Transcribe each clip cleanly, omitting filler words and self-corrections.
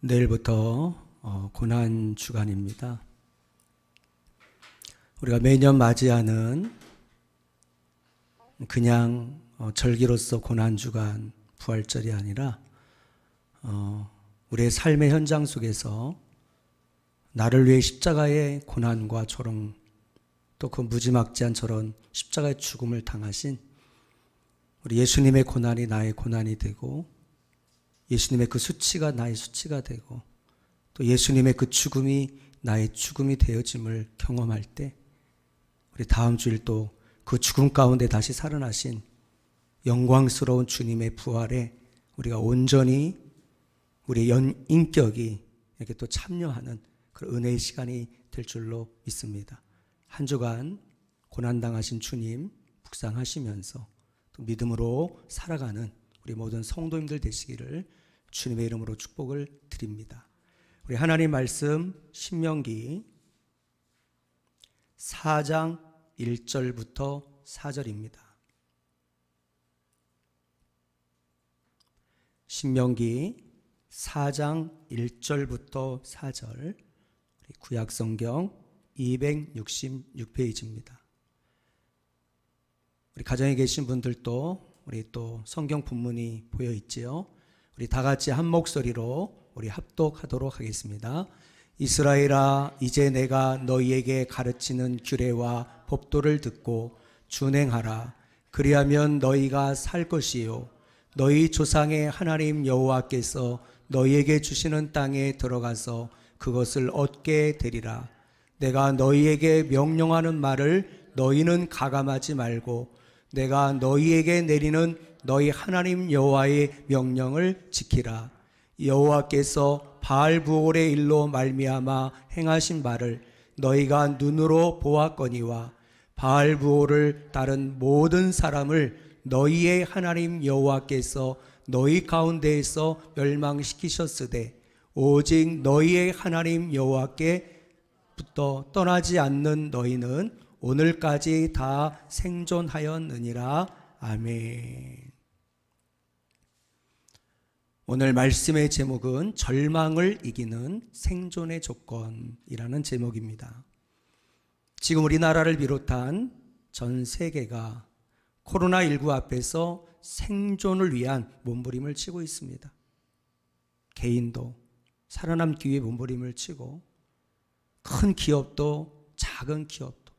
내일부터 고난 주간입니다. 우리가 매년 맞이하는 그냥 절기로서 고난 주간 부활절이 아니라 우리의 삶의 현장 속에서 나를 위해 십자가의 고난과 조롱, 또 그 무지막지한 저런 십자가의 죽음을 당하신 우리 예수님의 고난이 나의 고난이 되고, 예수님의 그 수치가 나의 수치가 되고, 또 예수님의 그 죽음이 나의 죽음이 되어짐을 경험할 때, 우리 다음 주일 또 그 죽음 가운데 다시 살아나신 영광스러운 주님의 부활에 우리가 온전히 우리의 인격이 이렇게 또 참여하는 그런 은혜의 시간이 될 줄로 믿습니다. 한 주간 고난당하신 주님 묵상하시면서 또 믿음으로 살아가는 우리 모든 성도님들 되시기를 주님의 이름으로 축복을 드립니다. 우리 하나님 말씀 신명기 4장 1절부터 4절입니다. 신명기 4장 1절부터 4절, 구약성경 266페이지입니다. 우리 가정에 계신 분들도 우리 또 성경 본문이 보여 있지요. 우리 다 같이 한 목소리로 우리 합독하도록 하겠습니다. 이스라엘아, 이제 내가 너희에게 가르치는 규례와 법도를 듣고 준행하라. 그리하면 너희가 살 것이요 너희 조상의 하나님 여호와께서 너희에게 주시는 땅에 들어가서 그것을 얻게 되리라. 내가 너희에게 명령하는 말을 너희는 가감하지 말고 내가 너희에게 내리는 너희 하나님 여호와의 명령을 지키라. 여호와께서 바알부올의 일로 말미암아 행하신 바를 너희가 눈으로 보았거니와 바알부올을 따른 모든 사람을 너희의 하나님 여호와께서 너희 가운데에서 멸망시키셨으되 오직 너희의 하나님 여호와께부터 떠나지 않는 너희는 오늘까지 다 생존하였느니라. 아멘. 오늘 말씀의 제목은 절망을 이기는 생존의 조건이라는 제목입니다. 지금 우리나라를 비롯한 전 세계가 코로나19 앞에서 생존을 위한 몸부림을 치고 있습니다. 개인도 살아남기 위해 몸부림을 치고, 큰 기업도 작은 기업도,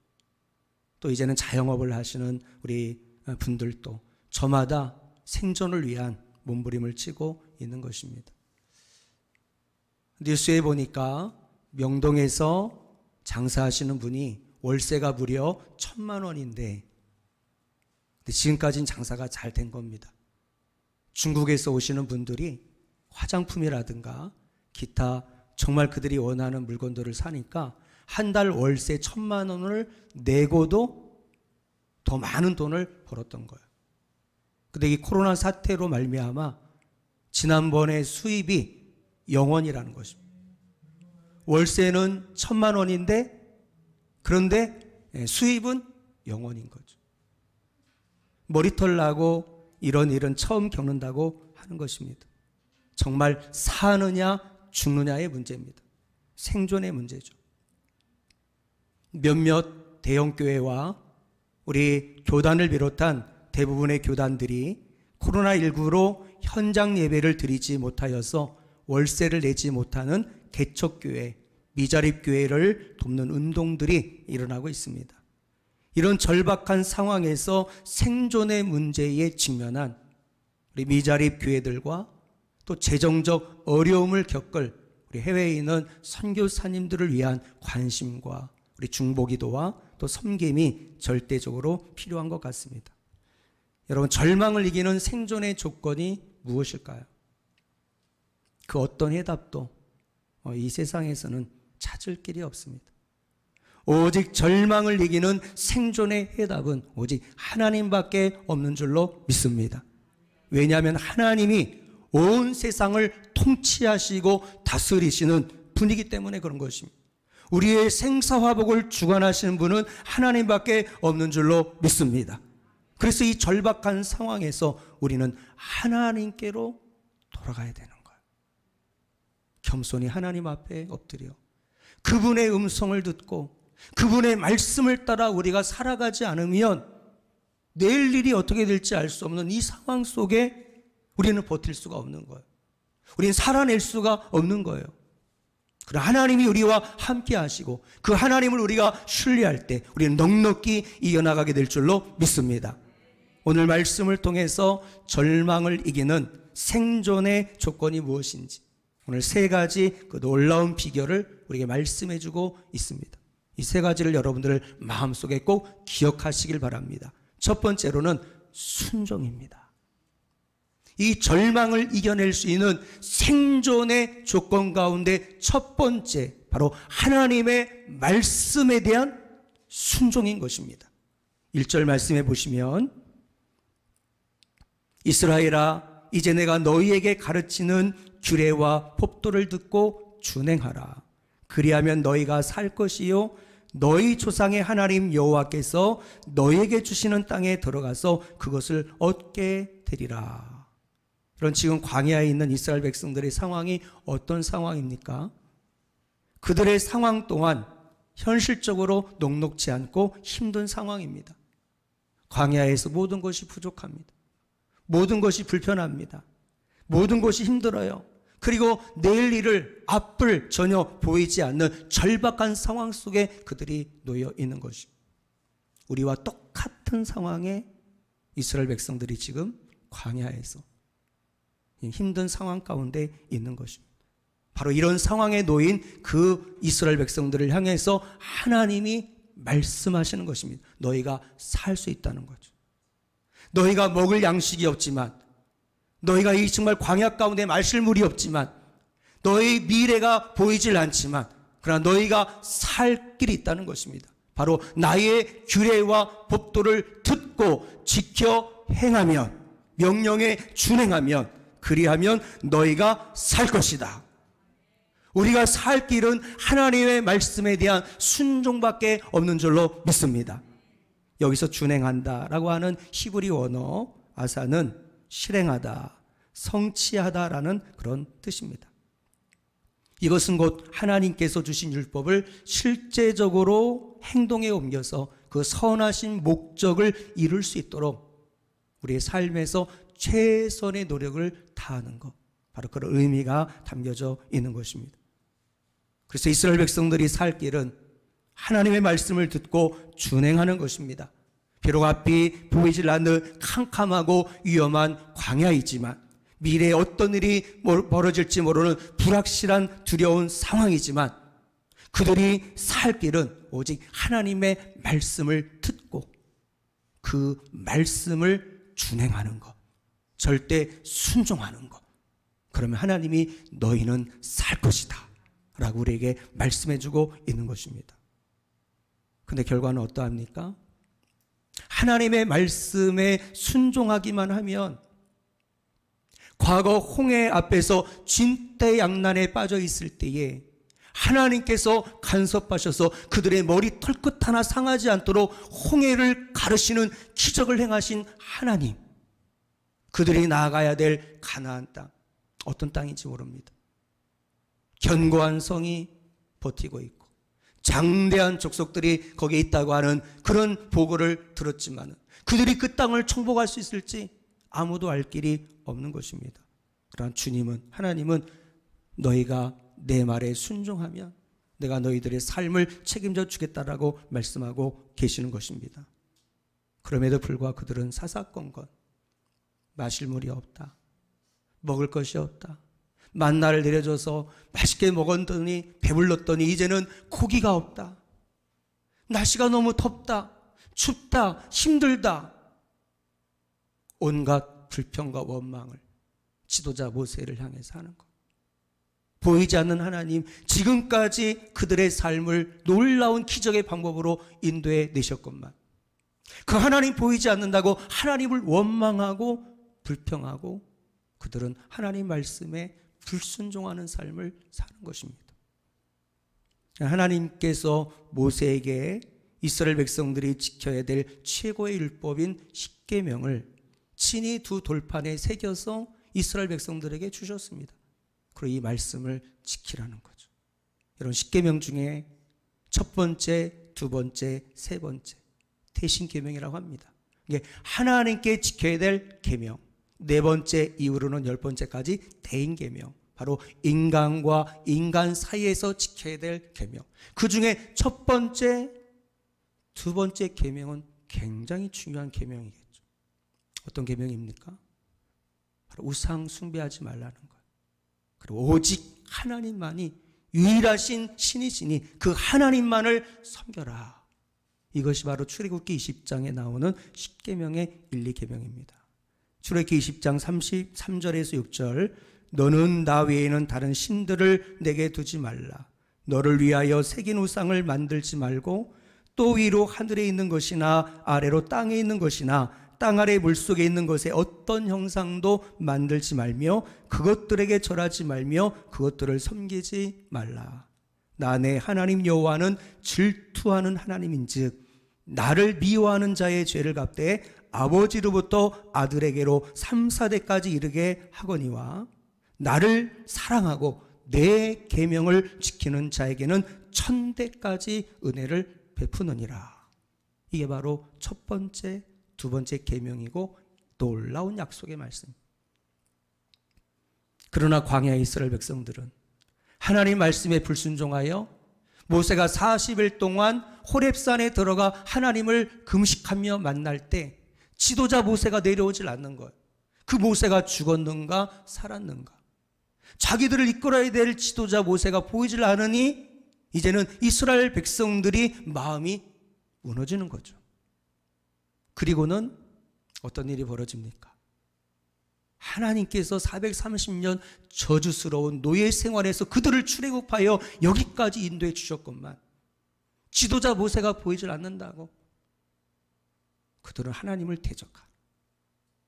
또 이제는 자영업을 하시는 우리 분들도 저마다 생존을 위한 몸부림을 치고 있는 것입니다. 뉴스에 보니까 명동에서 장사하시는 분이 월세가 무려 1,000만 원인데 지금까지는 장사가 잘 된 겁니다. 중국에서 오시는 분들이 화장품이라든가 기타 정말 그들이 원하는 물건들을 사니까 한 달 월세 1,000만 원을 내고도 더 많은 돈을 벌었던 거예요. 근데 이 코로나 사태로 말미암아 지난번에 수입이 0원이라는 것입니다. 월세는 1,000만 원인데 그런데 수입은 0원인 거죠. 머리털 나고 이런 일은 처음 겪는다고 하는 것입니다. 정말 사느냐 죽느냐의 문제입니다. 생존의 문제죠. 몇몇 대형교회와 우리 교단을 비롯한 대부분의 교단들이 코로나19로 현장 예배를 드리지 못하여서 월세를 내지 못하는 개척교회, 미자립교회를 돕는 운동들이 일어나고 있습니다. 이런 절박한 상황에서 생존의 문제에 직면한 우리 미자립 교회들과 또 재정적 어려움을 겪을 우리 해외에 있는 선교사님들을 위한 관심과 우리 중보기도와 또 섬김이 절대적으로 필요한 것 같습니다. 여러분, 절망을 이기는 생존의 조건이 무엇일까요? 그 어떤 해답도 이 세상에서는 찾을 길이 없습니다. 오직 절망을 이기는 생존의 해답은 오직 하나님밖에 없는 줄로 믿습니다. 왜냐하면 하나님이 온 세상을 통치하시고 다스리시는 분이기 때문에 그런 것입니다. 우리의 생사화복을 주관하시는 분은 하나님밖에 없는 줄로 믿습니다. 그래서 이 절박한 상황에서 우리는 하나님께로 돌아가야 되는 거예요. 겸손히 하나님 앞에 엎드려 그분의 음성을 듣고 그분의 말씀을 따라 우리가 살아가지 않으면 내일 일이 어떻게 될지 알 수 없는 이 상황 속에 우리는 버틸 수가 없는 거예요. 우리는 살아낼 수가 없는 거예요. 그러나 하나님이 우리와 함께 하시고 그 하나님을 우리가 신뢰할 때 우리는 넉넉히 이겨나가게 될 줄로 믿습니다. 오늘 말씀을 통해서 절망을 이기는 생존의 조건이 무엇인지 오늘 세 가지 그 놀라운 비결을 우리에게 말씀해 주고 있습니다. 이 세 가지를 여러분들 마음속에 꼭 기억하시길 바랍니다. 첫 번째로는 순종입니다. 이 절망을 이겨낼 수 있는 생존의 조건 가운데 첫 번째 바로 하나님의 말씀에 대한 순종인 것입니다. 1절 말씀해 보시면 이스라엘아 이제 내가 너희에게 가르치는 규례와 법도를 듣고 준행하라. 그리하면 너희가 살 것이요 너희 조상의 하나님 여호와께서 너희에게 주시는 땅에 들어가서 그것을 얻게 되리라. 그런 지금 광야에 있는 이스라엘 백성들의 상황이 어떤 상황입니까? 그들의 상황 또한 현실적으로 녹록지 않고 힘든 상황입니다. 광야에서 모든 것이 부족합니다. 모든 것이 불편합니다. 모든 것이 힘들어요. 그리고 내일 일을 앞을 전혀 보이지 않는 절박한 상황 속에 그들이 놓여 있는 것입니다. 우리와 똑같은 상황에 이스라엘 백성들이 지금 광야에서 힘든 상황 가운데 있는 것입니다. 바로 이런 상황에 놓인 그 이스라엘 백성들을 향해서 하나님이 말씀하시는 것입니다. 너희가 살 수 있다는 거죠. 너희가 먹을 양식이 없지만 너희가 이 정말 광야 가운데 마실 물이 없지만 너희 미래가 보이질 않지만 그러나 너희가 살 길이 있다는 것입니다. 바로 나의 규례와 법도를 듣고 지켜 행하면 명령에 준행하면 그리하면 너희가 살 것이다. 우리가 살 길은 하나님의 말씀에 대한 순종밖에 없는 줄로 믿습니다. 여기서 준행한다라고 하는 히브리 원어 아사는 실행하다, 성취하다라는 그런 뜻입니다. 이것은 곧 하나님께서 주신 율법을 실제적으로 행동에 옮겨서 그 선하신 목적을 이룰 수 있도록 우리의 삶에서 최선의 노력을 다하는 것, 바로 그런 의미가 담겨져 있는 것입니다. 그래서 이스라엘 백성들이 살 길은 하나님의 말씀을 듣고 준행하는 것입니다. 비록 앞이 보이질 않는 캄캄하고 위험한 광야이지만 미래에 어떤 일이 벌어질지 모르는 불확실한 두려운 상황이지만 그들이 살 길은 오직 하나님의 말씀을 듣고 그 말씀을 준행하는 것, 절대 순종하는 것. 그러면 하나님이 너희는 살 것이다 라고 우리에게 말씀해주고 있는 것입니다. 근데 결과는 어떠합니까? 하나님의 말씀에 순종하기만 하면 과거 홍해 앞에서 진퇴양난에 빠져 있을 때에 하나님께서 간섭하셔서 그들의 머리 털끝 하나 상하지 않도록 홍해를 가르시는 기적을 행하신 하나님, 그들이 나아가야 될 가나안 땅, 어떤 땅인지 모릅니다. 견고한 성이 버티고 있고 장대한 족속들이 거기에 있다고 하는 그런 보고를 들었지만 그들이 그 땅을 정복할 수 있을지 아무도 알 길이 없는 것입니다. 그러나 주님은, 하나님은 너희가 내 말에 순종하면 내가 너희들의 삶을 책임져 주겠다라고 말씀하고 계시는 것입니다. 그럼에도 불구하고 그들은 사사건건 마실 물이 없다, 먹을 것이 없다, 만나를 내려줘서 맛있게 먹었더니 배불렀더니 이제는 고기가 없다, 날씨가 너무 덥다, 춥다, 힘들다, 온갖 불평과 원망을 지도자 모세를 향해서 하는 것. 보이지 않는 하나님, 지금까지 그들의 삶을 놀라운 기적의 방법으로 인도해 내셨건만 그 하나님 보이지 않는다고 하나님을 원망하고 불평하고 그들은 하나님 말씀에 불순종하는 삶을 사는 것입니다. 하나님께서 모세에게 이스라엘 백성들이 지켜야 될 최고의 율법인 십계명을 친히 두 돌판에 새겨서 이스라엘 백성들에게 주셨습니다. 그리고 이 말씀을 지키라는 거죠. 여러분, 십계명 중에 첫 번째, 두 번째, 세 번째 대신계명이라고 합니다. 이게 하나님께 지켜야 될 계명, 네 번째 이후로는 열 번째까지 대인계명, 바로 인간과 인간 사이에서 지켜야 될 계명. 그 중에 첫 번째, 두 번째 계명은 굉장히 중요한 계명이겠죠. 어떤 계명입니까? 바로 우상 숭배하지 말라는 거예요. 그리고 오직 하나님만이 유일하신 신이시니 그 하나님만을 섬겨라. 이것이 바로 출애굽기 20장에 나오는 십계명의 1, 2계명입니다. 출애굽기 20장 33절에서 6절, 너는 나 외에는 다른 신들을 내게 두지 말라. 너를 위하여 새긴 우상을 만들지 말고 또 위로 하늘에 있는 것이나 아래로 땅에 있는 것이나 땅 아래 물속에 있는 것에 어떤 형상도 만들지 말며 그것들에게 절하지 말며 그것들을 섬기지 말라. 나 내 하나님 여호와는 질투하는 하나님인즉 나를 미워하는 자의 죄를 갚되 아버지로부터 아들에게로 3, 4대까지 이르게 하거니와 나를 사랑하고 내 계명을 지키는 자에게는 1000대까지 은혜를 베푸느니라. 이게 바로 첫 번째, 두 번째 계명이고 놀라운 약속의 말씀. 그러나 광야의 이스라엘 백성들은 하나님 말씀에 불순종하여 모세가 40일 동안 호렙산에 들어가 하나님을 금식하며 만날 때 지도자 모세가 내려오질 않는 거예요. 그 모세가 죽었는가 살았는가. 자기들을 이끌어야 될 지도자 모세가 보이질 않으니 이제는 이스라엘 백성들이 마음이 무너지는 거죠. 그리고는 어떤 일이 벌어집니까? 하나님께서 430년 저주스러운 노예 생활에서 그들을 출애굽하여 여기까지 인도해 주셨건만 지도자 모세가 보이질 않는다고 그들은 하나님을 대적하고,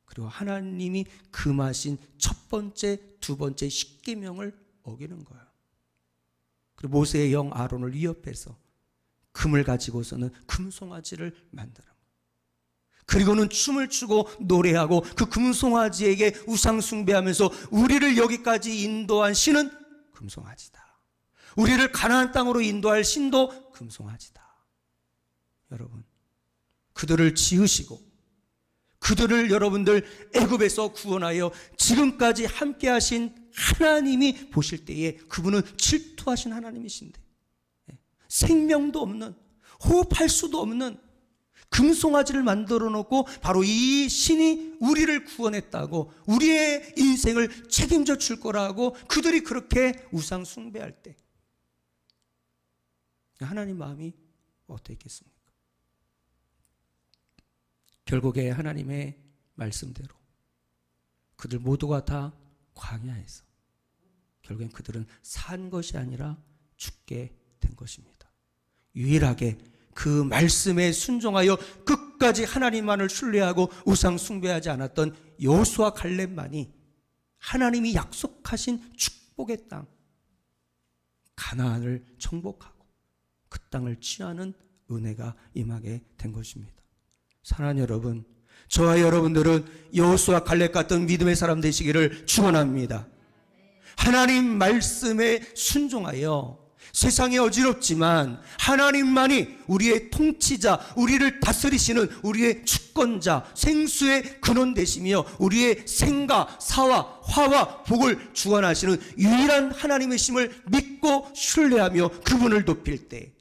그리고 하나님이 금하신 첫 번째, 두 번째 십계명을 어기는 거예요. 그리고 모세의 영 아론을 위협해서 금을 가지고서는 금송아지를 만드는 거예요. 그리고는 춤을 추고 노래하고 그 금송아지에게 우상 숭배하면서 우리를 여기까지 인도한 신은 금송아지다. 우리를 가나안 땅으로 인도할 신도 금송아지다. 여러분, 그들을 지으시고 그들을 여러분들 애굽에서 구원하여 지금까지 함께 하신 하나님이 보실 때에 그분은 질투하신 하나님이신데 생명도 없는, 호흡할 수도 없는 금송아지를 만들어 놓고 바로 이 신이 우리를 구원했다고, 우리의 인생을 책임져 줄 거라고 그들이 그렇게 우상 숭배할 때 하나님 마음이 어떻겠습니까? 결국에 하나님의 말씀대로 그들 모두가 다 광야에서 결국엔 그들은 산 것이 아니라 죽게 된 것입니다. 유일하게 그 말씀에 순종하여 끝까지 하나님만을 신뢰하고 우상 숭배하지 않았던 여호수아 갈렙만이 하나님이 약속하신 축복의 땅 가나안을 정복하고 그 땅을 취하는 은혜가 임하게 된 것입니다. 사랑하는 여러분, 저와 여러분들은 여호수아 갈렙 같은 믿음의 사람 되시기를 축원합니다. 하나님 말씀에 순종하여 세상이 어지럽지만 하나님만이 우리의 통치자, 우리를 다스리시는 우리의 주권자, 생수의 근원 되시며 우리의 생가, 사와, 화와 복을 주관하시는 유일한 하나님이심을 믿고 신뢰하며 그분을 높일 때,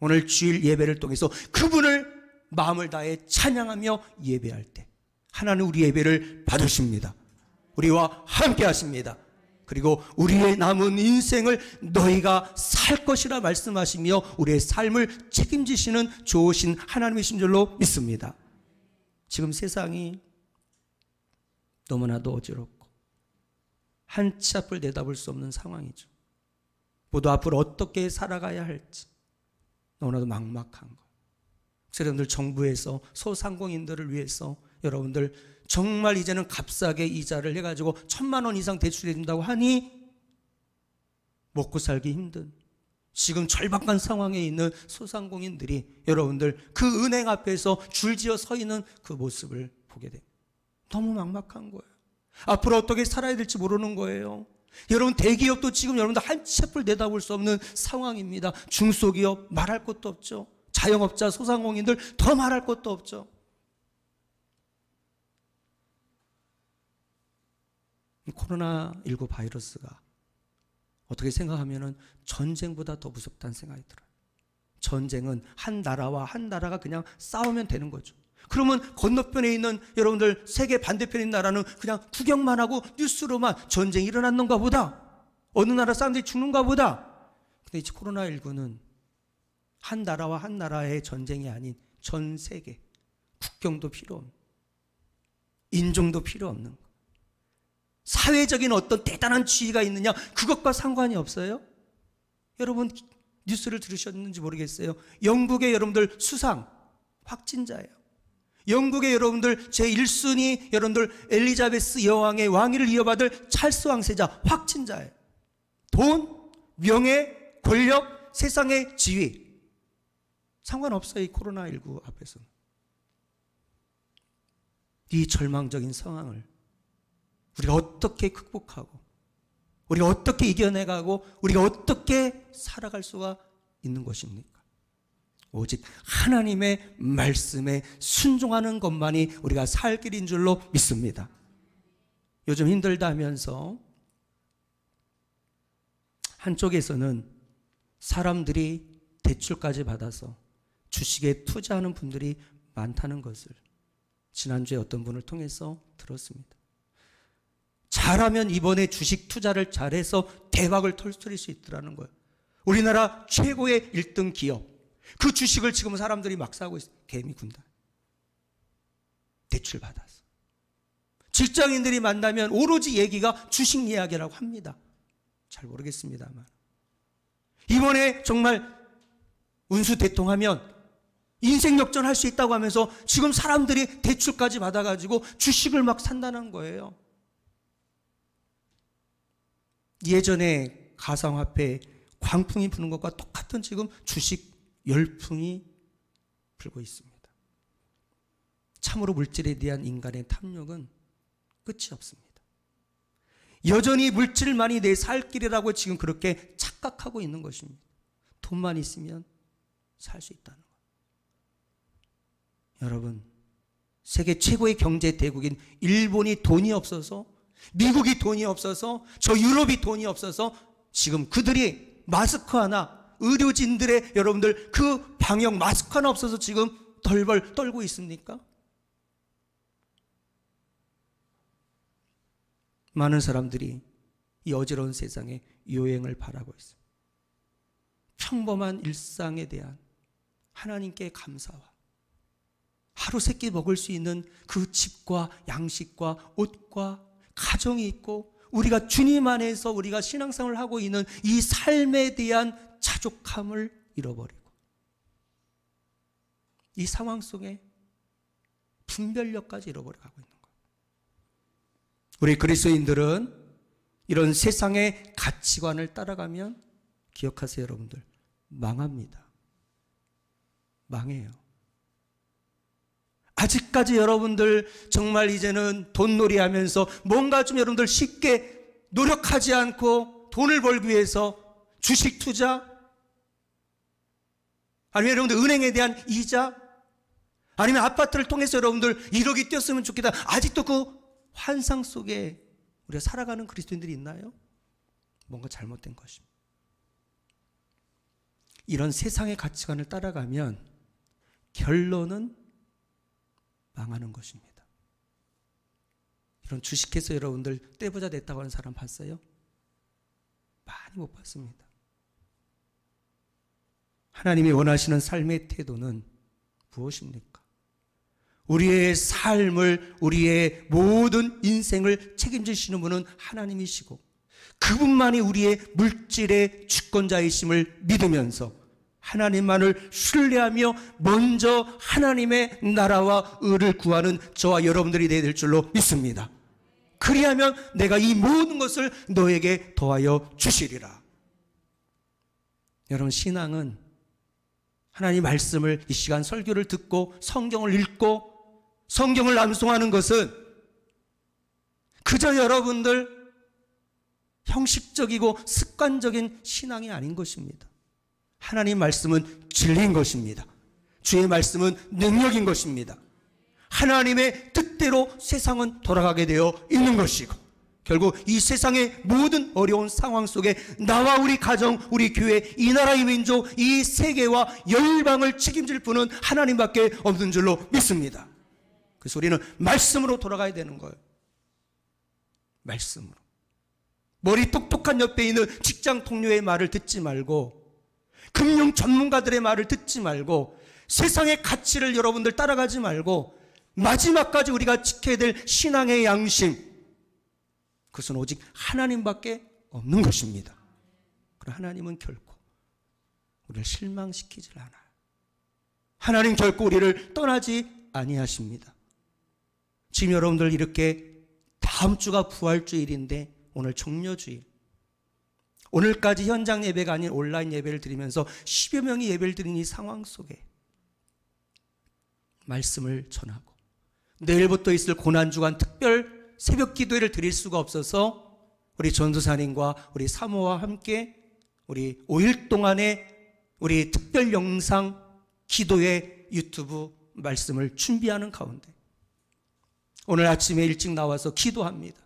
오늘 주일 예배를 통해서 그분을 마음을 다해 찬양하며 예배할 때 하나님 우리 예배를 받으십니다. 우리와 함께 하십니다. 그리고 우리의 남은 인생을 너희가 살 것이라 말씀하시며 우리의 삶을 책임지시는 좋으신 하나님이신 줄로 믿습니다. 지금 세상이 너무나도 어지럽고 한치 앞을 내다볼 수 없는 상황이죠. 모두 앞으로 어떻게 살아가야 할지 너무나도 막막한 것. 여러분들 정부에서 소상공인들을 위해서 여러분들 정말 이제는 값싸게 이자를 해가지고 1000만 원 이상 대출해 준다고 하니 먹고 살기 힘든 지금 절박한 상황에 있는 소상공인들이 여러분들 그 은행 앞에서 줄지어 서 있는 그 모습을 보게 됩니다. 너무 막막한 거예요. 앞으로 어떻게 살아야 될지 모르는 거예요. 여러분 대기업도 지금 여러분들 한 치 앞을 내다볼 수 없는 상황입니다. 중소기업 말할 것도 없죠. 자영업자, 소상공인들 더 말할 것도 없죠. 코로나19 바이러스가 어떻게 생각하면은 전쟁보다 더 무섭다는 생각이 들어요. 전쟁은 한 나라와 한 나라가 그냥 싸우면 되는 거죠. 그러면 건너편에 있는 여러분들 세계 반대편에 있는 나라는 그냥 구경만 하고 뉴스로만 전쟁이 일어났는가 보다, 어느 나라 사람들이 죽는가 보다. 근데 이제 코로나19는 한 나라와 한 나라의 전쟁이 아닌 전 세계, 국경도 필요 없는, 인종도 필요 없는 거. 사회적인 어떤 대단한 지위가 있느냐, 그것과 상관이 없어요. 여러분 뉴스를 들으셨는지 모르겠어요. 영국의 여러분들 수상 확진자예요. 영국의 여러분들 제1순위 여러분들 엘리자베스 여왕의 왕위를 이어받을 찰스 왕세자 확진자예요. 돈, 명예, 권력, 세상의 지위 상관없어요. 이 코로나19 앞에서는. 이 절망적인 상황을 우리가 어떻게 극복하고, 우리가 어떻게 이겨내가고, 우리가 어떻게 살아갈 수가 있는 것입니까? 오직 하나님의 말씀에 순종하는 것만이 우리가 살 길인 줄로 믿습니다. 요즘 힘들다 하면서 한쪽에서는 사람들이 대출까지 받아서 주식에 투자하는 분들이 많다는 것을 지난주에 어떤 분을 통해서 들었습니다. 잘하면 이번에 주식 투자를 잘해서 대박을 터뜨릴 수 있더라는 거예요. 우리나라 최고의 1등 기업, 그 주식을 지금 사람들이 막 사고 있어요. 개미 군단. 대출 받아서. 직장인들이 만나면 오로지 얘기가 주식 이야기라고 합니다. 잘 모르겠습니다만. 이번에 정말 운수 대통하면 인생 역전할 수 있다고 하면서 지금 사람들이 대출까지 받아가지고 주식을 막 산다는 거예요. 예전에 가상화폐 광풍이 부는 것과 똑같은 지금 주식 열풍이 불고 있습니다. 참으로 물질에 대한 인간의 탐욕은 끝이 없습니다. 여전히 물질만이 내 살 길이라고 지금 그렇게 착각하고 있는 것입니다. 돈만 있으면 살 수 있다는 것. 여러분, 세계 최고의 경제 대국인 일본이 돈이 없어서, 미국이 돈이 없어서, 저 유럽이 돈이 없어서 지금 그들이 마스크 하나, 의료진들의 여러분들 그 방역 마스크 하나 없어서 지금 덜벌 떨고 있습니까? 많은 사람들이 이 어지러운 세상에 요행을 바라고 있습니다. 평범한 일상에 대한 하나님께 감사와 하루 세 끼 먹을 수 있는 그 집과 양식과 옷과 가정이 있고 우리가 주님 안에서 우리가 신앙생활을 하고 있는 이 삶에 대한 자족함을 잃어버리고 이 상황 속에 분별력까지 잃어버려가고 있는 거예요. 우리 그리스도인들은 이런 세상의 가치관을 따라가면 기억하세요, 여러분들. 망합니다. 망해요. 아직까지 여러분들 정말 이제는 돈놀이 하면서 뭔가 좀 여러분들 쉽게 노력하지 않고 돈을 벌기 위해서 주식 투자, 아니면 여러분들 은행에 대한 이자, 아니면 아파트를 통해서 여러분들 1억이 뛰었으면 좋겠다. 아직도 그 환상 속에 우리가 살아가는 그리스도인들이 있나요? 뭔가 잘못된 것입니다. 이런 세상의 가치관을 따라가면 결론은 망하는 것입니다. 이런 주식해서 여러분들 떼부자 됐다고 하는 사람 봤어요? 많이 못 봤습니다. 하나님이 원하시는 삶의 태도는 무엇입니까? 우리의 삶을, 우리의 모든 인생을 책임지시는 분은 하나님이시고 그분만이 우리의 물질의 주권자이심을 믿으면서 하나님만을 신뢰하며 먼저 하나님의 나라와 의를 구하는 저와 여러분들이 되어야 될 줄로 믿습니다. 그리하면 내가 이 모든 것을 너에게 더하여 주시리라. 여러분, 신앙은 하나님 말씀을 이 시간 설교를 듣고 성경을 읽고 성경을 암송하는 것은 그저 여러분들 형식적이고 습관적인 신앙이 아닌 것입니다. 하나님 말씀은 진리인 것입니다. 주의 말씀은 능력인 것입니다. 하나님의 뜻대로 세상은 돌아가게 되어 있는 것이고, 결국 이 세상의 모든 어려운 상황 속에 나와 우리 가정, 우리 교회, 이 나라의 민족, 이 세계와 열방을 책임질 분은 하나님밖에 없는 줄로 믿습니다. 그래서 우리는 말씀으로 돌아가야 되는 거예요. 말씀으로. 머리 똑똑한 옆에 있는 직장 동료의 말을 듣지 말고, 금융 전문가들의 말을 듣지 말고, 세상의 가치를 여러분들 따라가지 말고, 마지막까지 우리가 지켜야 될 신앙의 양심, 그것은 오직 하나님밖에 없는 것입니다. 그러나 하나님은 결코 우리를 실망시키질 않아요. 하나님 결코 우리를 떠나지 아니하십니다. 지금 여러분들 이렇게 다음 주가 부활주일인데 오늘 종려주일, 오늘까지 현장 예배가 아닌 온라인 예배를 드리면서 10여 명이 예배를 드린 이 상황 속에 말씀을 전하고, 내일부터 있을 고난주간 특별 새벽 기도회를 드릴 수가 없어서 우리 전도사님과 우리 사모와 함께 우리 5일 동안의 우리 특별 영상 기도회 유튜브 말씀을 준비하는 가운데 오늘 아침에 일찍 나와서 기도합니다.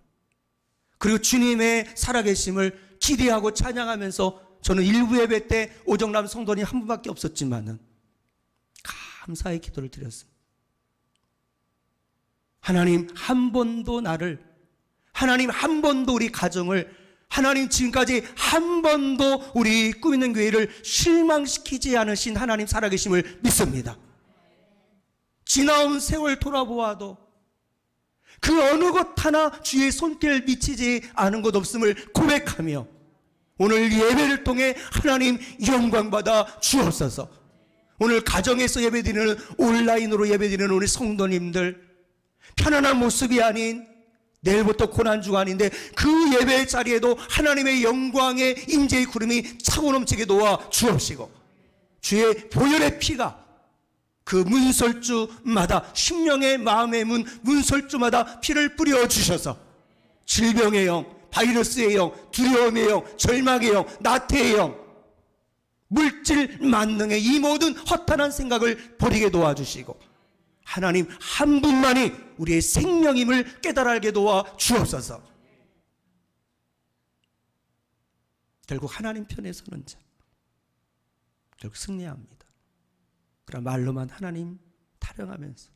그리고 주님의 살아계심을 기대하고 찬양하면서, 저는 일부 예배 때 오정남 성도님 한 분밖에 없었지만은 감사의 기도를 드렸습니다. 하나님 한 번도 나를, 하나님 한 번도 우리 가정을, 하나님 지금까지 한 번도 우리 꾸미는 교회를 실망시키지 않으신 하나님 살아계심을 믿습니다. 지나온 세월 돌아보아도 그 어느 것 하나 주의 손길 미치지 않은 것 없음을 고백하며 오늘 예배를 통해 하나님 영광받아 주옵소서. 오늘 가정에서 예배드리는, 온라인으로 예배드리는 우리 성도님들, 편안한 모습이 아닌 내일부터 고난주간인데 그 예배 자리에도 하나님의 영광의 임재의 구름이 차고 넘치게 도와 주옵시고, 주의 보혈의 피가 그 문설주마다, 심령의 마음의 문설주마다 피를 뿌려 주셔서 질병의 영, 바이러스의 영, 두려움의 영, 절망의 영, 나태의 영, 물질 만능의 이 모든 허탄한 생각을 버리게 도와주시고, 하나님 한 분만이 우리의 생명임을 깨달아 알게 도와 주옵소서. 결국 하나님 편에 서는 자, 결국 승리합니다. 그러나 말로만 하나님 타령하면서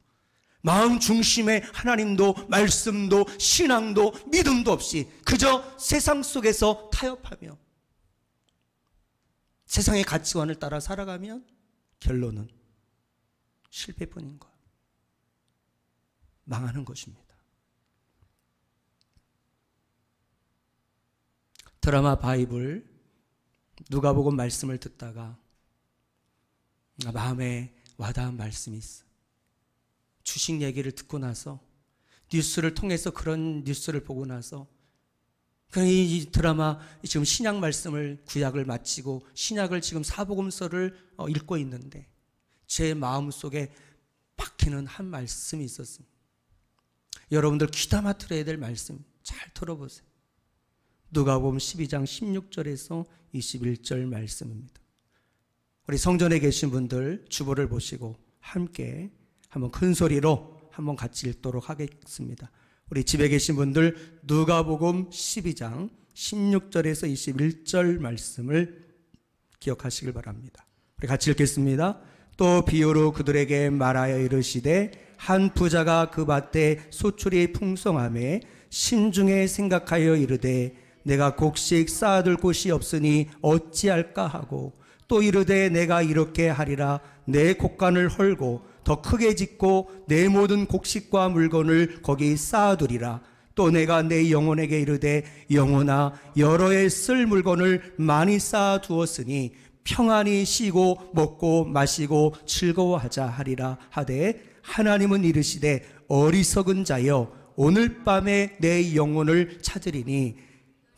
마음 중심에 하나님도 말씀도 신앙도 믿음도 없이 그저 세상 속에서 타협하며 세상의 가치관을 따라 살아가면 결론은 실패뿐인 거야. 망하는 것입니다. 드라마 바이블 누가복음 말씀을 듣다가 마음에 와닿은 말씀이 있어. 주식 얘기를 듣고 나서, 뉴스를 통해서 그런 뉴스를 보고 나서, 이 드라마 지금 신약 말씀을, 구약을 마치고 신약을 지금 사복음서를 읽고 있는데 제 마음속에 박히는 한 말씀이 있었습니다. 여러분들 귀담아 들어야 될 말씀 잘 들어보세요. 누가복음 12장 16절에서 21절 말씀입니다. 우리 성전에 계신 분들 주보를 보시고 함께 한번 큰 소리로 한번 같이 읽도록 하겠습니다. 우리 집에 계신 분들 누가복음 12장 16절에서 21절 말씀을 기억하시길 바랍니다. 우리 같이 읽겠습니다. 또 비유로 그들에게 말하여 이르시되 한 부자가 그 밭에 소출이 풍성하매 심중에 생각하여 이르되 내가 곡식 쌓아둘 곳이 없으니 어찌할까 하고, 또 이르되 내가 이렇게 하리라. 내 곡간을 헐고 더 크게 짓고 내 모든 곡식과 물건을 거기 쌓아두리라. 또 내가 내 영혼에게 이르되 영혼아 여러 해 쓸 물건을 많이 쌓아두었으니 평안히 쉬고 먹고 마시고 즐거워하자 하리라 하되, 하나님은 이르시되 어리석은 자여 오늘 밤에 내 영혼을 찾으리니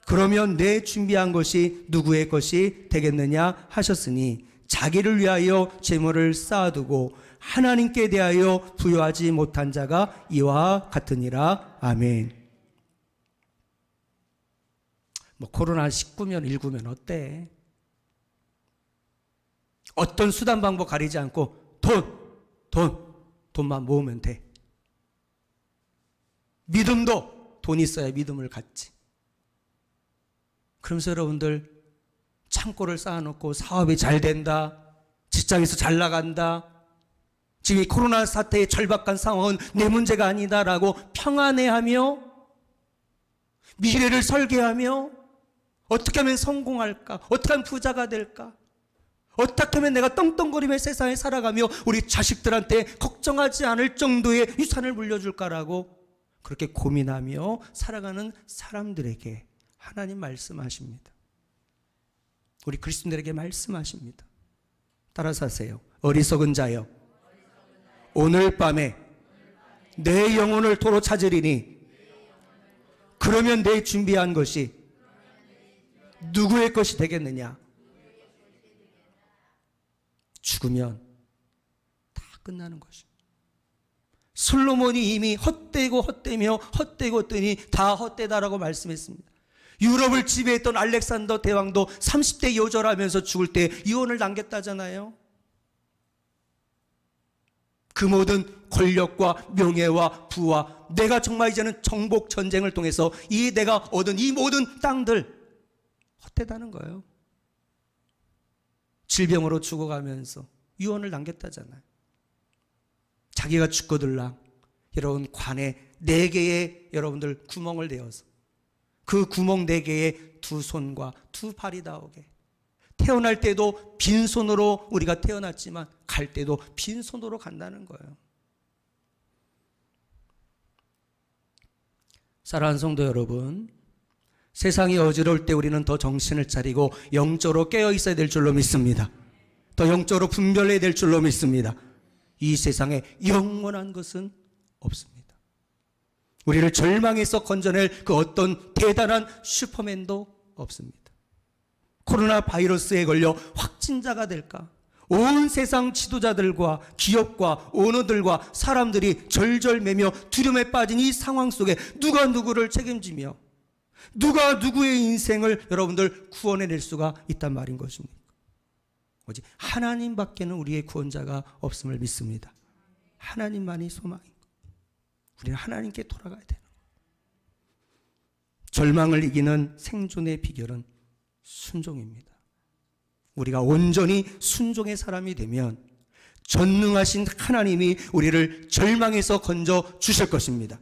그러면 내 준비한 것이 누구의 것이 되겠느냐 하셨으니 자기를 위하여 재물을 쌓아두고 하나님께 대하여 부여하지 못한 자가 이와 같으니라. 아멘. 뭐 코로나19면 19면 어때? 어떤 수단 방법 가리지 않고 돈만 모으면 돼. 믿음도 돈 있어야 믿음을 갖지. 그러면서 여러분들 창고를 쌓아놓고 사업이 잘 된다, 직장에서 잘 나간다, 지금 이 코로나 사태의 절박한 상황은 내 문제가 아니다라고 평안해하며 미래를 설계하며 어떻게 하면 성공할까? 어떻게 하면 부자가 될까? 어떻게 하면 내가 떵떵거리며 세상에 살아가며 우리 자식들한테 걱정하지 않을 정도의 유산을 물려줄까라고 그렇게 고민하며 살아가는 사람들에게 하나님 말씀하십니다. 우리 그리스도인들에게 말씀하십니다. 따라서 하세요. 어리석은 자여, 오늘 밤에 내 영혼을 도로 찾으리니 그러면 내 준비한 것이 누구의 것이 되겠느냐? 죽으면 다 끝나는 것입니다. 솔로몬이 이미 헛되고 헛되며 헛되고 헛되니 다 헛되다라고 말씀했습니다. 유럽을 지배했던 알렉산더 대왕도 30대 요절하면서 죽을 때 유언을 남겼다잖아요. 그 모든 권력과 명예와 부와 내가 정말 이제는 정복 전쟁을 통해서 이 내가 얻은 이 모든 땅들 헛되다는 거예요. 질병으로 죽어가면서 유언을 남겼다잖아요. 자기가 죽거들랑 여러분 관에 4개의 여러분들 구멍을 내어서 그 구멍 4개에 2손과 2발이 닿오게 태어날 때도 빈손으로 우리가 태어났지만 갈 때도 빈손으로 간다는 거예요. 사랑하는 성도 여러분, 세상이 어지러울 때 우리는 더 정신을 차리고 영적으로 깨어 있어야 될 줄로 믿습니다. 더 영적으로 분별해야 될 줄로 믿습니다. 이 세상에 영원한 것은 없습니다. 우리를 절망에서 건져낼 그 어떤 대단한 슈퍼맨도 없습니다. 코로나 바이러스에 걸려 확진자가 될까? 온 세상 지도자들과 기업과 오너들과 사람들이 절절매며 두려움에 빠진 이 상황 속에 누가 누구를 책임지며 누가 누구의 인생을 여러분들 구원해낼 수가 있단 말인 것입니까? 오직 하나님밖에는 우리의 구원자가 없음을 믿습니다. 하나님만이 소망이고 우리는 하나님께 돌아가야 되는 거예요. 절망을 이기는 생존의 비결은 순종입니다. 우리가 온전히 순종의 사람이 되면 전능하신 하나님이 우리를 절망에서 건져 주실 것입니다.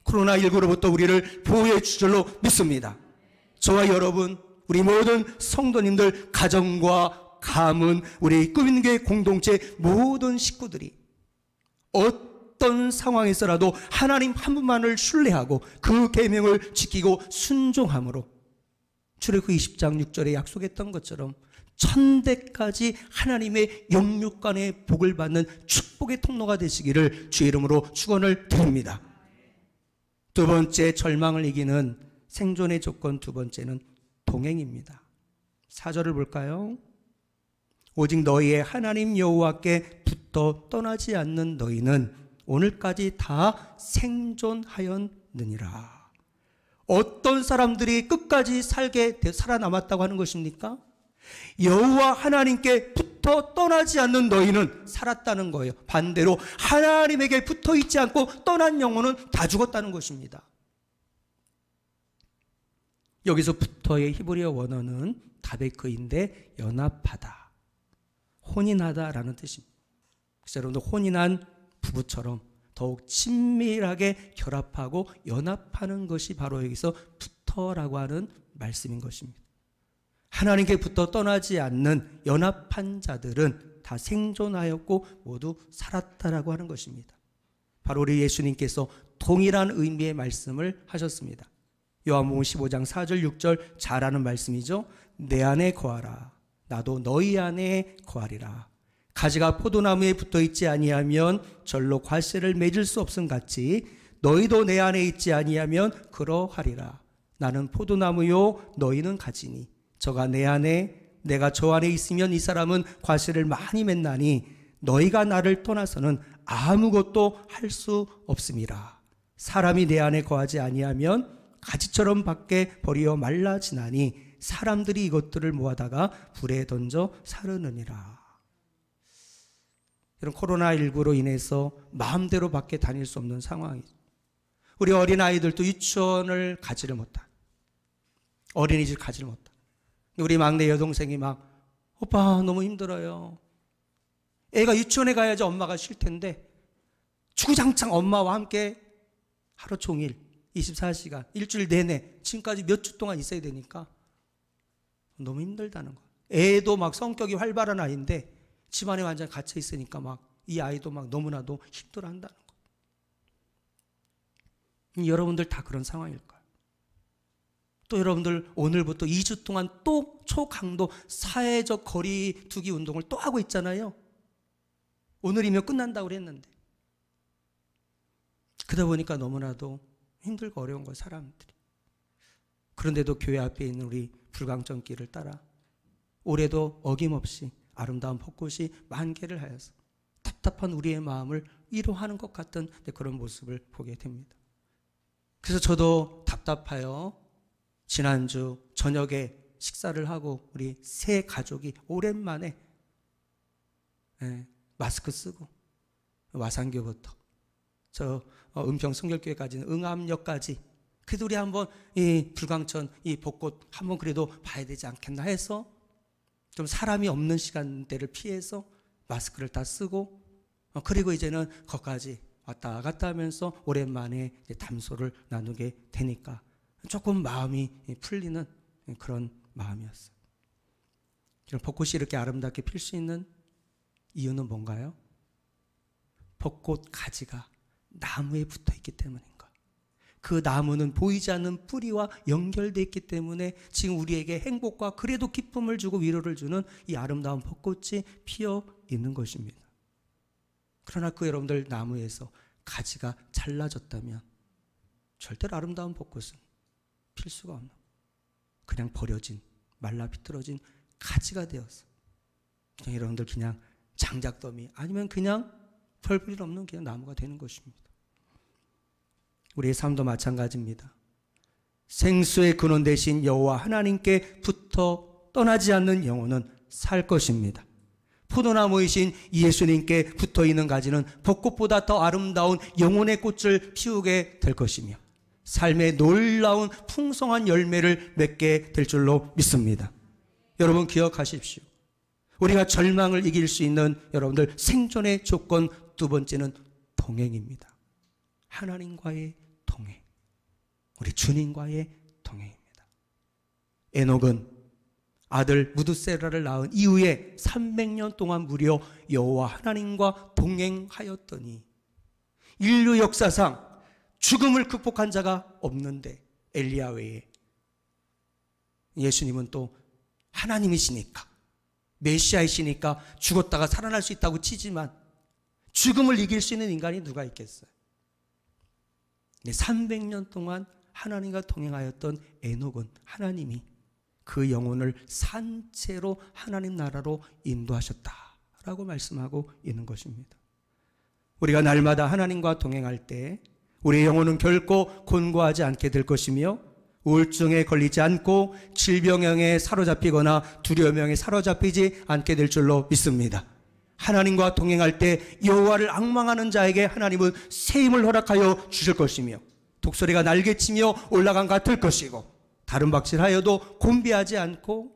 코로나19로부터 우리를 보호해 주실 줄로 믿습니다. 저와 여러분, 우리 모든 성도님들, 가정과 가문, 우리 꾸민교회 공동체 모든 식구들이 어떤 상황에서라도 하나님 한 분만을 신뢰하고 그 계명을 지키고 순종함으로 출애굽기 20장 6절에 약속했던 것처럼 천대까지 하나님의 영육간의 복을 받는 축복의 통로가 되시기를 주의 이름으로 축원을 드립니다. 두 번째, 절망을 이기는 생존의 조건 두 번째는 동행입니다. 4절을 볼까요? 오직 너희의 하나님 여호와께 붙어 떠나지 않는 너희는 오늘까지 다 생존하였느니라. 어떤 사람들이 끝까지 살아남았다고 하는 것입니까? 여호와 하나님께 붙어 떠나지 않는 너희는 살았다는 거예요. 반대로 하나님에게 붙어 있지 않고 떠난 영혼은 다 죽었다는 것입니다. 여기서 붙어의 히브리어 원어는 다베크인데 연합하다, 혼인하다라는 뜻입니다. 그래서 여러분들 혼인한 부부처럼 더욱 친밀하게 결합하고 연합하는 것이 바로 여기서 붙어라고 하는 말씀인 것입니다. 하나님께 붙어 떠나지 않는 연합한 자들은 다 생존하였고 모두 살았다라고 하는 것입니다. 바로 우리 예수님께서 동일한 의미의 말씀을 하셨습니다. 요한복음 15장 4절 6절 잘 아는 말씀이죠. 내 안에 거하라, 나도 너희 안에 거하리라. 가지가 포도나무에 붙어 있지 아니하면 절로 과실을 맺을 수 없음 같이 너희도 내 안에 있지 아니하면 그러하리라. 나는 포도나무요 너희는 가지니 저가 내 안에 내가 저 안에 있으면 이 사람은 과실을 많이 맺나니 너희가 나를 떠나서는 아무것도 할 수 없음이라. 사람이 내 안에 거하지 아니하면 가지처럼 밖에 버리어 말라지나니 사람들이 이것들을 모아다가 불에 던져 사르느니라. 이런 코로나19로 인해서 마음대로 밖에 다닐 수 없는 상황이죠. 우리 어린아이들도 유치원을 가지를 못한, 어린이집 가지를 못한, 우리 막내 여동생이 막 오빠 너무 힘들어요. 애가 유치원에 가야지 엄마가 쉴 텐데 주구장창 엄마와 함께 하루 종일 24시간 일주일 내내 지금까지 몇 주 동안 있어야 되니까 너무 힘들다는 거예요. 애도 막 성격이 활발한 아이인데 집안에 완전 갇혀 있으니까 막 이 아이도 막 너무나도 힘들어한다는 거예요. 여러분들 다 그런 상황일까요? 또 여러분들 오늘부터 2주 동안 또 초강도 사회적 거리 두기 운동을 또 하고 있잖아요. 오늘이면 끝난다고 그랬는데. 그러다 보니까 너무나도 힘들고 어려운 거예요, 사람들이. 그런데도 교회 앞에 있는 우리 불광점길을 따라 올해도 어김없이 아름다운 벚꽃이 만개를 하여서 답답한 우리의 마음을 위로하는 것 같은 그런 모습을 보게 됩니다. 그래서 저도 답답하여 지난주 저녁에 식사를 하고 우리 세 가족이 오랜만에 마스크 쓰고 와산교부터 저 은평 성결교회까지는 응암역까지 그래도 우리 한번 이 불광천 이 벚꽃 한번 그래도 봐야 되지 않겠나 해서 좀 사람이 없는 시간대를 피해서 마스크를 다 쓰고 그리고 이제는 거기까지 왔다 갔다 하면서 오랜만에 담소를 나누게 되니까 조금 마음이 풀리는 그런 마음이었어요. 벚꽃이 이렇게 아름답게 필 수 있는 이유는 뭔가요? 벚꽃 가지가 나무에 붙어 있기 때문인가? 그 나무는 보이지 않는 뿌리와 연결되어 있기 때문에 지금 우리에게 행복과 그래도 기쁨을 주고 위로를 주는 이 아름다운 벚꽃이 피어 있는 것입니다. 그러나 그 여러분들 나무에서 가지가 잘라졌다면 절대로 아름다운 벚꽃은 필 수가 없는, 그냥 버려진 말라 비틀어진 가지가 되어서 그냥 여러분들 그냥 장작더미 아니면 그냥 별볼일 없는 그냥 나무가 되는 것입니다. 우리의 삶도 마찬가지입니다. 생수의 근원 되신 여호와 하나님께 붙어 떠나지 않는 영혼은 살 것입니다. 포도나무이신 예수님께 붙어 있는 가지는 벚꽃보다 더 아름다운 영혼의 꽃을 피우게 될 것이며 삶의 놀라운 풍성한 열매를 맺게 될 줄로 믿습니다. 여러분 기억하십시오. 우리가 절망을 이길 수 있는 여러분들 생존의 조건 두 번째는 동행입니다. 하나님과의 동행, 우리 주님과의 동행입니다. 에녹은 아들 무드세라를 낳은 이후에 300년 동안 무려 여호와 하나님과 동행하였더니 인류 역사상 죽음을 극복한 자가 없는데 엘리야 외에 예수님은 또 하나님이시니까 메시아이시니까 죽었다가 살아날 수 있다고 치지만 죽음을 이길 수 있는 인간이 누가 있겠어요? 300년 동안 하나님과 동행하였던 에녹은 하나님이 그 영혼을 산채로 하나님 나라로 인도하셨다라고 말씀하고 있는 것입니다. 우리가 날마다 하나님과 동행할 때 우리의 영혼은 결코 곤고하지 않게 될 것이며 우울증에 걸리지 않고 질병에 사로잡히거나 두려움에 사로잡히지 않게 될 줄로 믿습니다. 하나님과 동행할 때 여호와를 앙망하는 자에게 하나님은 새 힘을 허락하여 주실 것이며 독수리가 날개치며 올라간 같을 것이고 다른 박질하여도 곤비하지 않고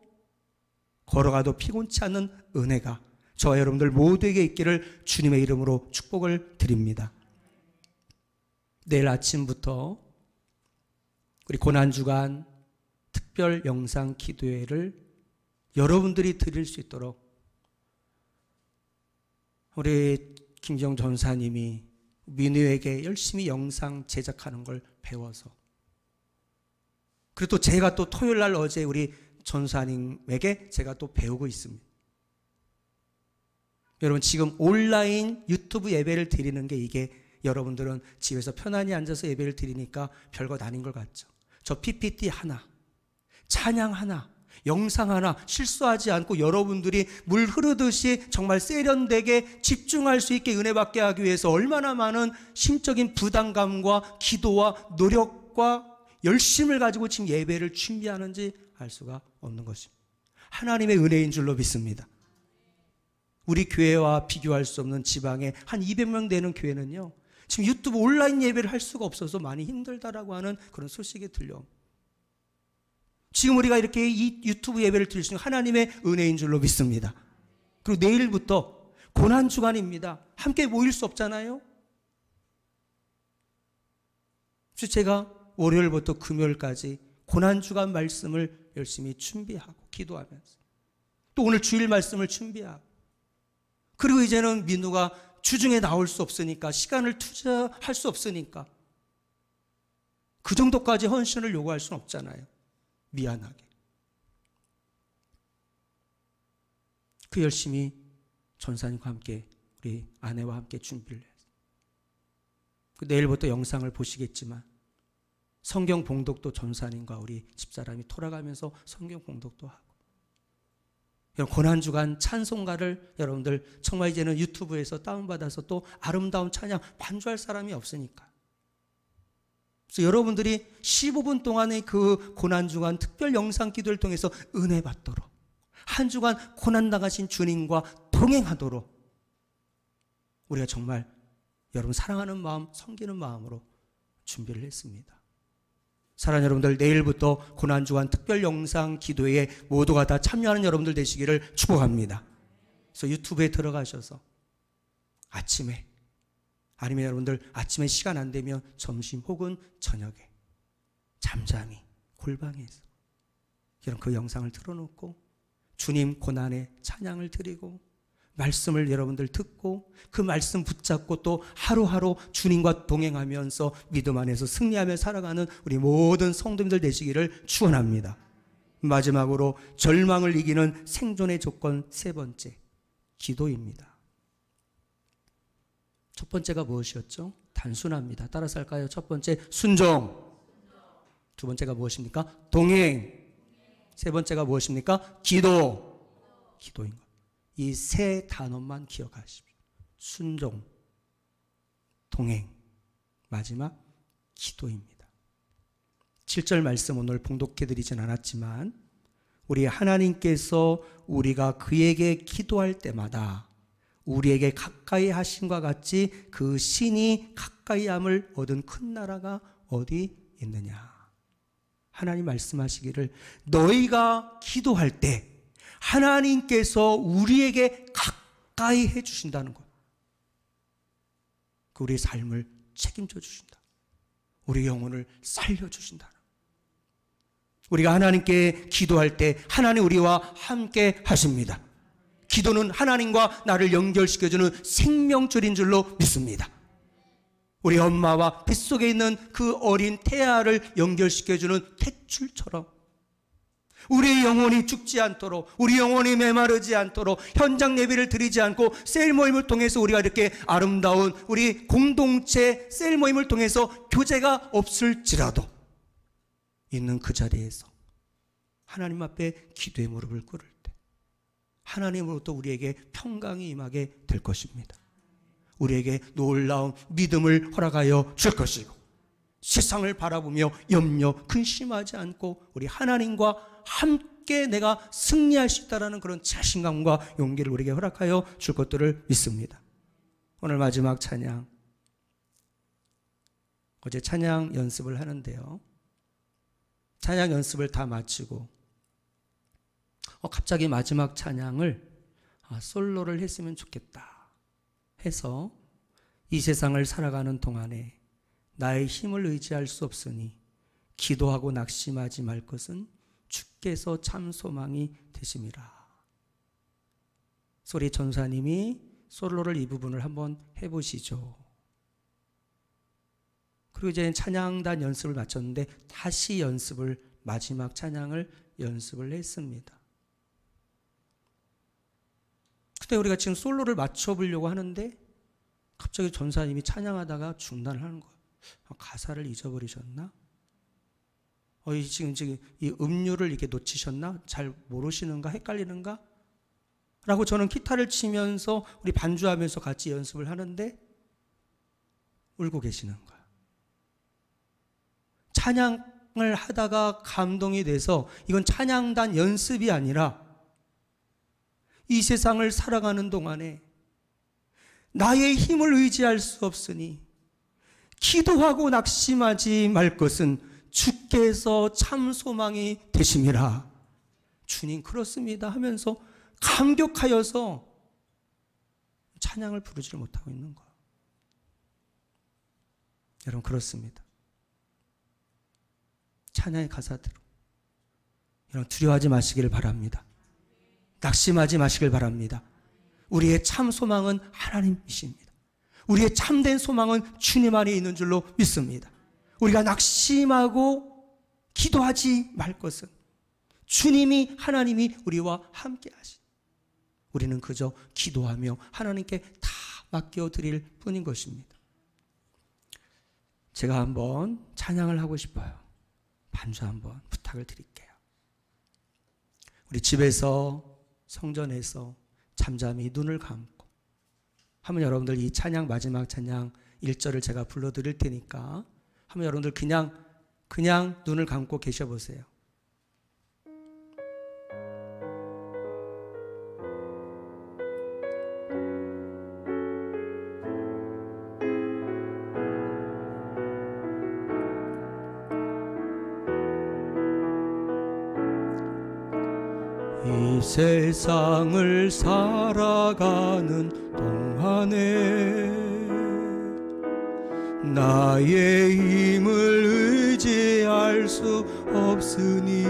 걸어가도 피곤치 않은 은혜가 저와 여러분들 모두에게 있기를 주님의 이름으로 축복을 드립니다. 내일 아침부터 우리 고난주간 특별 영상 기도회를 여러분들이 드릴 수 있도록 우리 김정 전사님이 민우에게 열심히 영상 제작하는 걸 배워서 그리고 또 제가 또 토요일 날 어제 우리 전사님에게 제가 또 배우고 있습니다. 여러분 지금 온라인 유튜브 예배를 드리는 게 이게 여러분들은 집에서 편안히 앉아서 예배를 드리니까 별것 아닌 것 같죠. 저 PPT 하나, 찬양 하나, 영상 하나 실수하지 않고 여러분들이 물 흐르듯이 정말 세련되게 집중할 수 있게 은혜받게 하기 위해서 얼마나 많은 심적인 부담감과 기도와 노력과 열심을 가지고 지금 예배를 준비하는지 알 수가 없는 것입니다. 하나님의 은혜인 줄로 믿습니다. 우리 교회와 비교할 수 없는 지방에 한 200명 되는 교회는요, 지금 유튜브 온라인 예배를 할 수가 없어서 많이 힘들다라고 하는 그런 소식이 들려옵니다. 지금 우리가 이렇게 이 유튜브 예배를 드릴 수 있는 하나님의 은혜인 줄로 믿습니다. 그리고 내일부터 고난주간입니다. 함께 모일 수 없잖아요. 그래서 제가 월요일부터 금요일까지 고난주간 말씀을 열심히 준비하고 기도하면서 또 오늘 주일 말씀을 준비하고, 그리고 이제는 민우가 주중에 나올 수 없으니까, 시간을 투자할 수 없으니까 그 정도까지 헌신을 요구할 수는 없잖아요. 미안하게. 그 열심히 전사님과 함께, 우리 아내와 함께 준비를 했어요. 내일부터 영상을 보시겠지만 성경 봉독도 전사님과 우리 집사람이 돌아가면서 성경 봉독도 하고, 고난주간 찬송가를 여러분들 정말 이제는 유튜브에서 다운받아서 또 아름다운 찬양 반주할 사람이 없으니까, 그래서 여러분들이 15분 동안의 그 고난주간 특별 영상 기도를 통해서 은혜 받도록, 한 주간 고난 당하신 주님과 동행하도록 우리가 정말 여러분 사랑하는 마음, 섬기는 마음으로 준비를 했습니다. 사랑하는 여러분들, 내일부터 고난주간 특별 영상 기도에 모두가 다 참여하는 여러분들 되시기를 축복합니다. 그래서 유튜브에 들어가셔서 아침에, 아니면 여러분들 아침에 시간 안 되면 점심 혹은 저녁에 잠잠히 골방에서 이런 그 영상을 틀어놓고 주님 고난의 찬양을 드리고 말씀을 여러분들 듣고 그 말씀 붙잡고 또 하루하루 주님과 동행하면서 믿음 안에서 승리하며 살아가는 우리 모든 성도님들 되시기를 축원합니다. 마지막으로 절망을 이기는 생존의 조건 세 번째, 기도입니다. 첫 번째가 무엇이었죠? 단순합니다. 따라서 할까요? 첫 번째, 순종. 두 번째가 무엇입니까? 동행. 세 번째가 무엇입니까? 기도. 기도인 것. 이 세 단어만 기억하십시오. 순종, 동행, 마지막 기도입니다. 7절 말씀 오늘 봉독해드리진 않았지만, 우리 하나님께서 우리가 그에게 기도할 때마다 우리에게 가까이 하심과 같이 그 신이 가까이함을 얻은 큰 나라가 어디 있느냐. 하나님 말씀하시기를 너희가 기도할 때 하나님께서 우리에게 가까이 해주신다는 거예요. 그 우리의 삶을 책임져 주신다. 우리 영혼을 살려주신다. 우리가 하나님께 기도할 때 하나님 우리와 함께 하십니다. 기도는 하나님과 나를 연결시켜주는 생명줄인 줄로 믿습니다. 우리 엄마와 뱃속에 있는 그 어린 태아를 연결시켜주는 탯줄처럼 우리의 영혼이 죽지 않도록, 우리 영혼이 메마르지 않도록 현장 예배를 드리지 않고 셀 모임을 통해서 우리가 이렇게 아름다운 우리 공동체 셀 모임을 통해서 교제가 없을지라도 있는 그 자리에서 하나님 앞에 기도의 무릎을 꿇을 때 하나님으로부터 우리에게 평강이 임하게 될 것입니다. 우리에게 놀라운 믿음을 허락하여 줄 것이고, 세상을 바라보며 염려, 근심하지 않고 우리 하나님과 함께 내가 승리할 수 있다는 그런 자신감과 용기를 우리에게 허락하여 줄 것들을 믿습니다. 오늘 마지막 찬양, 어제 찬양 연습을 하는데요, 찬양 연습을 다 마치고 갑자기 마지막 찬양을 솔로를 했으면 좋겠다 해서, 이 세상을 살아가는 동안에 나의 힘을 의지할 수 없으니 기도하고 낙심하지 말 것은 주께서 참 소망이 되심이라. 소리 전사님이 솔로를 이 부분을 한번 해보시죠. 그리고 이제 찬양단 연습을 마쳤는데 다시 연습을, 마지막 찬양을 연습을 했습니다. 그때 우리가 지금 솔로를 맞춰보려고 하는데 갑자기 전사님이 찬양하다가 중단을 하는 거예요. 가사를 잊어버리셨나? 지금 이 음률을 이렇게 놓치셨나? 잘 모르시는가? 헷갈리는가? 라고 저는 기타를 치면서 우리 반주하면서 같이 연습을 하는데 울고 계시는 거예요. 찬양을 하다가 감동이 돼서 이건 찬양단 연습이 아니라 이 세상을 살아가는 동안에 나의 힘을 의지할 수 없으니 기도하고 낙심하지 말 것은 주께서 참 소망이 되심이라. 주님 그렇습니다 하면서 감격하여서 찬양을 부르지를 못하고 있는 거예요. 여러분 그렇습니다. 찬양의 가사대로 여러분 두려워하지 마시기를 바랍니다. 낙심하지 마시길 바랍니다. 우리의 참 소망은 하나님이십니다. 우리의 참된 소망은 주님 안에 있는 줄로 믿습니다. 우리가 낙심하고 기도하지 말 것은 주님이 하나님이 우리와 함께 하신, 우리는 그저 기도하며 하나님께 다 맡겨드릴 뿐인 것입니다. 제가 한번 찬양을 하고 싶어요. 반주 한번 부탁을 드릴게요. 우리 집에서 성전에서 잠잠히 눈을 감고 한번 여러분들 이 찬양 마지막 찬양 1절을 제가 불러드릴 테니까 한번 여러분들 그냥 눈을 감고 계셔 보세요. 이 세상을 살아가는 동안에 나의 힘을 의지할 수 없으니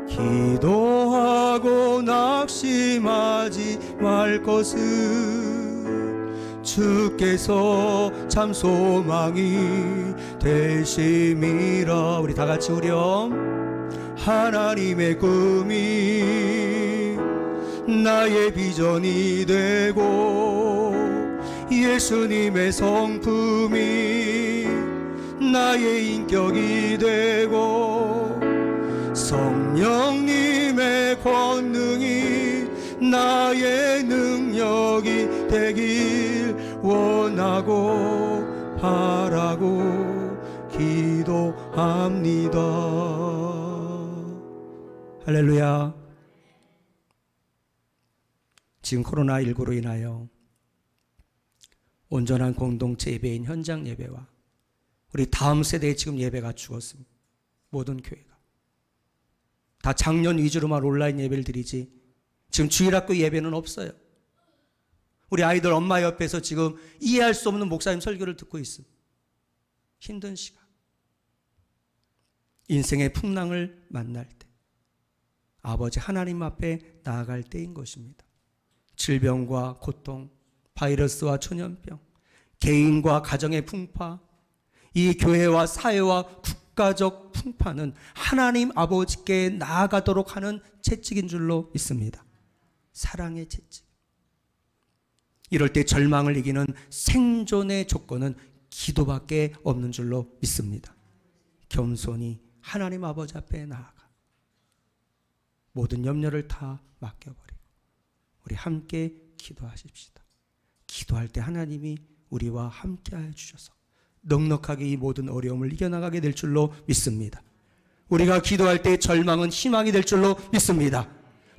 기도하고 낙심하지 말 것은 주께서 참 소망이 되심이라. 우리 다 같이 후렴. 하나님의 꿈이 나의 비전이 되고 예수님의 성품이 나의 인격이 되고 성령님의 권능이 나의 능력이 되길 원하고 바라고 기도합니다. 할렐루야. 지금 코로나19로 인하여 온전한 공동체 예배인 현장 예배와 우리 다음 세대의 지금 예배가 죽었습니다. 모든 교회가 다 작년 위주로만 온라인 예배를 드리지 지금 주일학교 예배는 없어요. 우리 아이들 엄마 옆에서 지금 이해할 수 없는 목사님 설교를 듣고 있습니다. 힘든 시간, 인생의 풍랑을 만날 때 아버지 하나님 앞에 나아갈 때인 것입니다. 질병과 고통, 바이러스와 전염병, 개인과 가정의 풍파, 이 교회와 사회와 국가적 풍파는 하나님 아버지께 나아가도록 하는 채찍인 줄로 믿습니다. 사랑의 채찍. 이럴 때 절망을 이기는 생존의 조건은 기도밖에 없는 줄로 믿습니다. 겸손히 하나님 아버지 앞에 나아가 모든 염려를 다 맡겨버리고 우리 함께 기도하십시다. 기도할 때 하나님이 우리와 함께하여 주셔서 넉넉하게 이 모든 어려움을 이겨나가게 될 줄로 믿습니다. 우리가 기도할 때 절망은 희망이 될 줄로 믿습니다.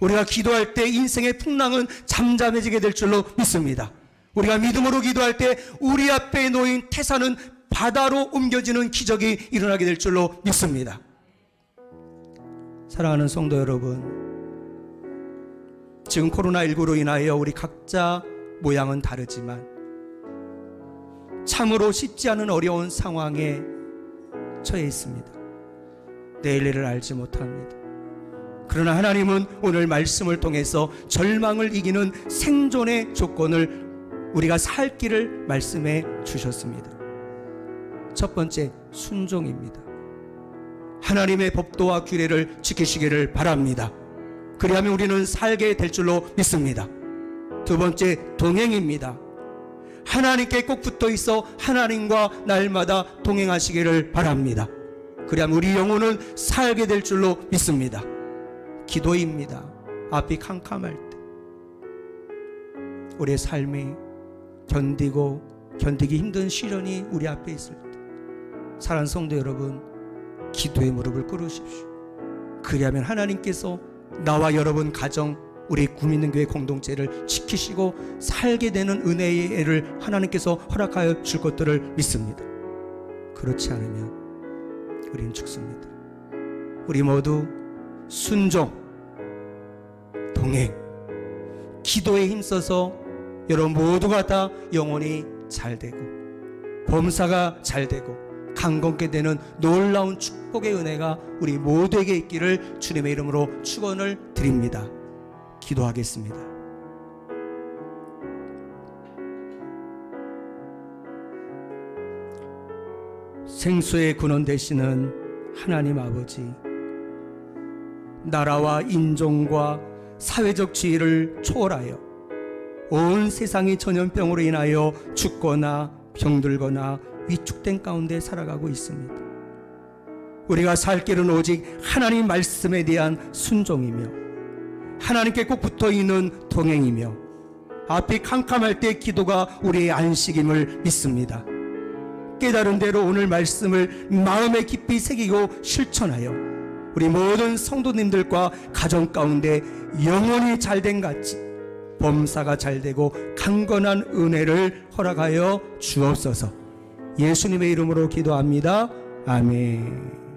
우리가 기도할 때 인생의 풍랑은 잠잠해지게 될 줄로 믿습니다. 우리가 믿음으로 기도할 때 우리 앞에 놓인 태산은 바다로 옮겨지는 기적이 일어나게 될 줄로 믿습니다. 사랑하는 성도 여러분, 지금 코로나19로 인하여 우리 각자 모양은 다르지만 참으로 쉽지 않은 어려운 상황에 처해 있습니다. 내일 일을 알지 못합니다. 그러나 하나님은 오늘 말씀을 통해서 절망을 이기는 생존의 조건을 우리가 살 길을 말씀해 주셨습니다. 첫 번째, 순종입니다. 하나님의 법도와 규례를 지키시기를 바랍니다. 그리하면 우리는 살게 될 줄로 믿습니다. 두 번째, 동행입니다. 하나님께 꼭 붙어 있어 하나님과 날마다 동행하시기를 바랍니다. 그리하면 우리 영혼은 살게 될 줄로 믿습니다. 기도입니다. 앞이 캄캄할 때 우리의 삶이 견디기 힘든 시련이 우리 앞에 있을 때 사랑하는 성도 여러분, 기도의 무릎을 꿇으십시오. 그리하면 하나님께서 나와 여러분 가정, 우리 구민능교회 공동체를 지키시고 살게 되는 은혜의 애를 하나님께서 허락하여 줄 것들을 믿습니다. 그렇지 않으면 우리는 죽습니다. 우리 모두 순종, 동행, 기도에 힘써서 여러분 모두가 다 영혼이 잘 되고 범사가 잘 되고 강건케 되는 놀라운 축복의 은혜가 우리 모두에게 있기를 주님의 이름으로 축원을 드립니다. 기도하겠습니다. 생수의 근원 되시는 하나님 아버지, 나라와 인종과 사회적 지위를 초월하여 온 세상이 전염병으로 인하여 죽거나 병들거나 위축된 가운데 살아가고 있습니다. 우리가 살 길은 오직 하나님 말씀에 대한 순종이며 하나님께 꼭 붙어있는 동행이며 앞이 캄캄할 때 기도가 우리의 안식임을 믿습니다. 깨달은 대로 오늘 말씀을 마음에 깊이 새기고 실천하여 우리 모든 성도님들과 가정 가운데 영혼이 잘된 같이 범사가 잘되고 강건한 은혜를 허락하여 주옵소서. 예수님의 이름으로 기도합니다. 아멘.